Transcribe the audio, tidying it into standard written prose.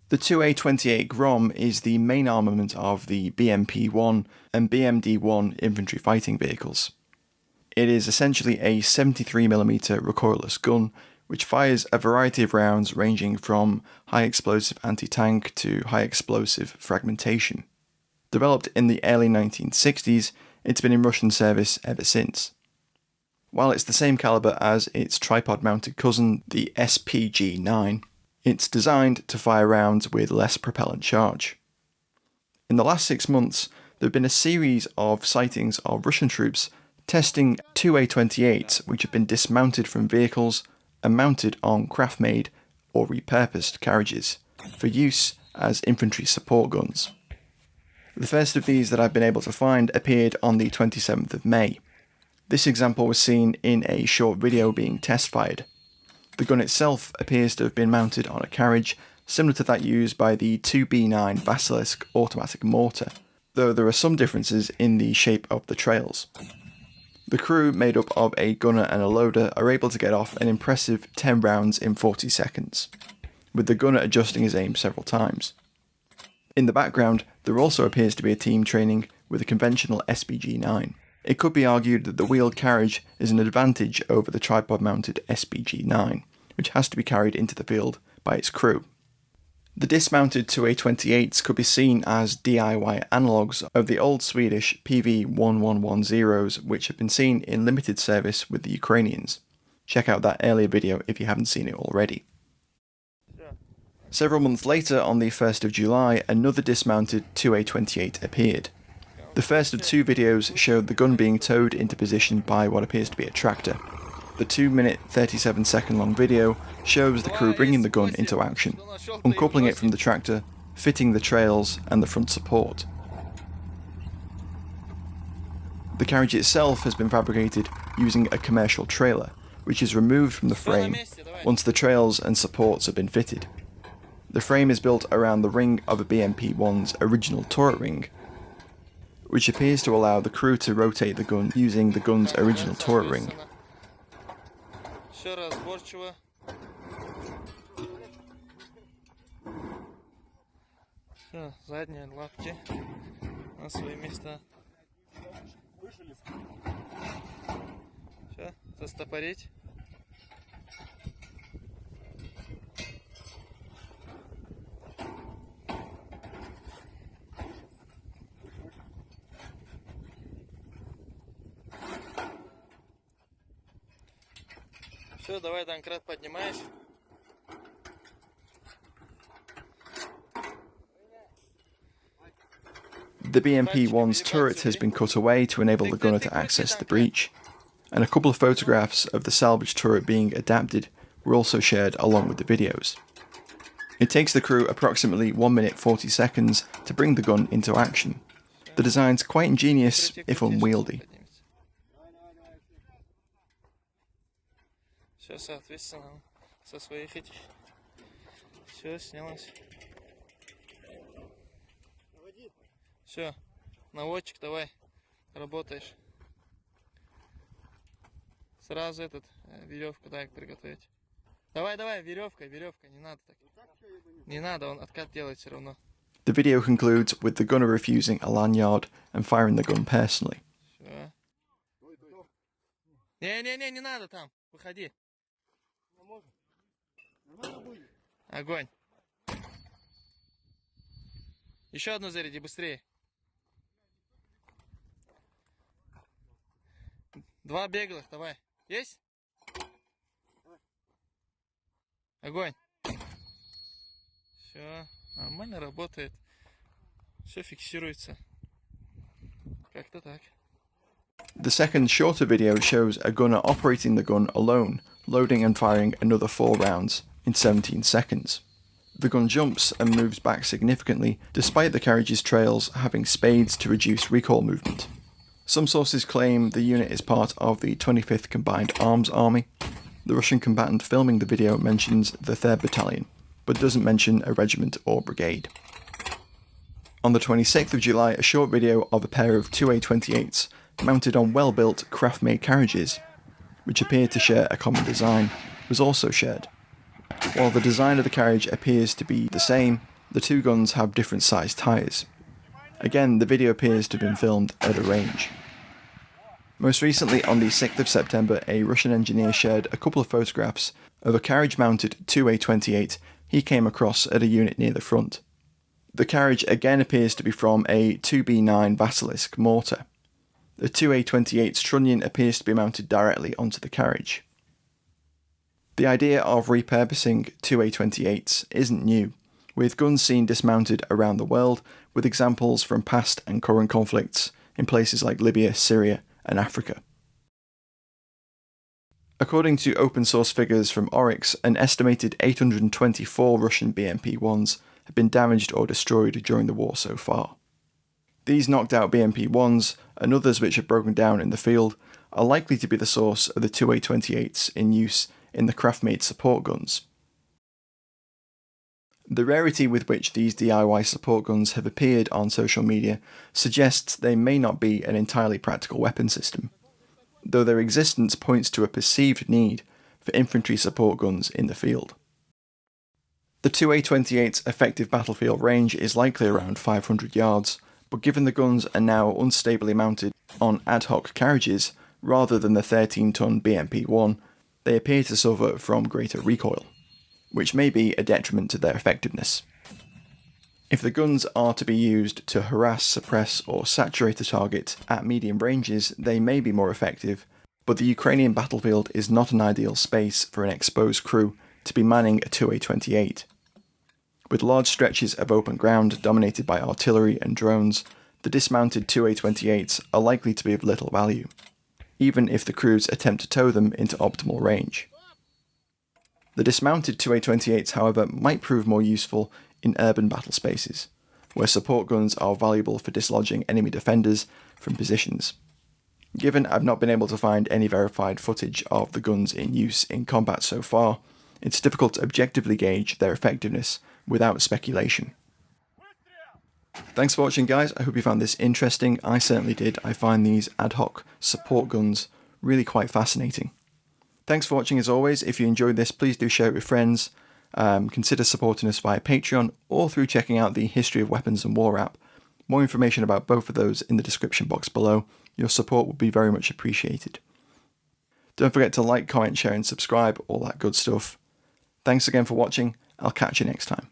The 2A28 Grom is the main armament of the BMP-1 and BMD-1 infantry fighting vehicles. It is essentially a 73mm recoilless gun which fires a variety of rounds ranging from high explosive anti-tank to high explosive fragmentation. Developed in the early 1960s, it's been in Russian service ever since. While it's the same caliber as its tripod-mounted cousin, the SPG-9, it's designed to fire rounds with less propellant charge. In the last 6 months, there have been a series of sightings of Russian troops testing 2A28s which have been dismounted from vehicles and mounted on craft-made or repurposed carriages for use as infantry support guns. The first of these that I've been able to find appeared on the 27th of May. This example was seen in a short video being test-fired. The gun itself appears to have been mounted on a carriage similar to that used by the 2B9 Basilisk automatic mortar, though there are some differences in the shape of the trails. The crew, made up of a gunner and a loader, are able to get off an impressive 10 rounds in 40 seconds, with the gunner adjusting his aim several times. In the background, there also appears to be a team training with a conventional SPG-9. It could be argued that the wheeled carriage is an advantage over the tripod-mounted SPG-9, which has to be carried into the field by its crew. The dismounted 2A28s could be seen as DIY analogues of the old Swedish PV-1110s, which have been seen in limited service with the Ukrainians. Check out that earlier video if you haven't seen it already. Several months later, on the 1st of July, another dismounted 2A28 appeared. The first of 2 videos showed the gun being towed into position by what appears to be a tractor. The 2-minute 37-second long video shows the crew bringing the gun into action, uncoupling it from the tractor, fitting the trails and the front support. The carriage itself has been fabricated using a commercial trailer, which is removed from the frame once the trails and supports have been fitted. The frame is built around the ring of a BMP-1's original turret ring, which appears to allow the crew to rotate the gun using the gun's original turret ring. Задние лапки на свои места. Все, застопорить. Все, давай домкрат поднимаешь. The BMP-1's turret has been cut away to enable the gunner to access the breach, and a couple of photographs of the salvage turret being adapted were also shared along with the videos. It takes the crew approximately 1 minute 40 seconds to bring the gun into action. The design's quite ingenious, if unwieldy. Все, соответственно, со своих этих. Все, снялось. Все, наводчик, давай, работаешь. Сразу веревку дай приготовить. Давай, веревка, не надо так. Не надо, он откат делает все равно. The video concludes with the gunner refusing a lanyard and firing the gun personally. Все. Не надо там, выходи. Огонь. Еще одну заряди, быстрее. 2 беглых, давай. Есть? Огонь. Все, нормально работает. Все фиксируется. Как-то так. The second shorter video shows a gunner operating the gun alone, loading and firing another 4 rounds in 17 seconds. The gun jumps and moves back significantly, despite the carriage's trails having spades to reduce recoil movement. Some sources claim the unit is part of the 25th Combined Arms Army. The Russian combatant filming the video mentions the 3rd Battalion, but doesn't mention a regiment or brigade. On the 26th of July, a short video of a pair of 2A28s mounted on well-built craft-made carriages, which appear to share a common design, was also shared. While the design of the carriage appears to be the same, The two guns have different sized tyres. Again, the video appears to have been filmed at a range. Most recently, on the 6th of September, a Russian engineer shared a couple of photographs of a carriage-mounted 2A28 he came across at a unit near the front. The carriage again appears to be from a 2B9 Basilisk mortar. The 2A28's trunnion appears to be mounted directly onto the carriage. The idea of repurposing 2A28s isn't new, with guns seen dismounted around the world, with examples from past and current conflicts in places like Libya, Syria, and Africa. According to open source figures from Oryx, an estimated 824 Russian BMP-1s have been damaged or destroyed during the war so far. These knocked out BMP-1s, and others which have broken down in the field, are likely to be the source of the 2A28s in use in the craft-made support guns. The rarity with which these DIY support guns have appeared on social media suggests they may not be an entirely practical weapon system, though their existence points to a perceived need for infantry support guns in the field. The 2A28's effective battlefield range is likely around 500 yards, but given the guns are now unstably mounted on ad hoc carriages rather than the 13-ton BMP-1, they appear to suffer from greater recoil, which may be a detriment to their effectiveness. If the guns are to be used to harass, suppress, or saturate a target at medium ranges, they may be more effective, but the Ukrainian battlefield is not an ideal space for an exposed crew to be manning a 2A28. With large stretches of open ground dominated by artillery and drones, the dismounted 2A28s are likely to be of little value, even if the crews attempt to tow them into optimal range. The dismounted 2A28s, however, might prove more useful in urban battle spaces, where support guns are valuable for dislodging enemy defenders from positions. Given I've not been able to find any verified footage of the guns in use in combat so far, it's difficult to objectively gauge their effectiveness without speculation. Thanks for watching, guys. I hope you found this interesting. I certainly did. I find these ad hoc support guns really quite fascinating. Thanks for watching as always. If you enjoyed this, please do share it with friends. Consider supporting us via Patreon or through checking out the History of Weapons and War app. More information about both of those in the description box below. Your support would be very much appreciated. Don't forget to like, comment, share and subscribe, all that good stuff. Thanks again for watching. I'll catch you next time.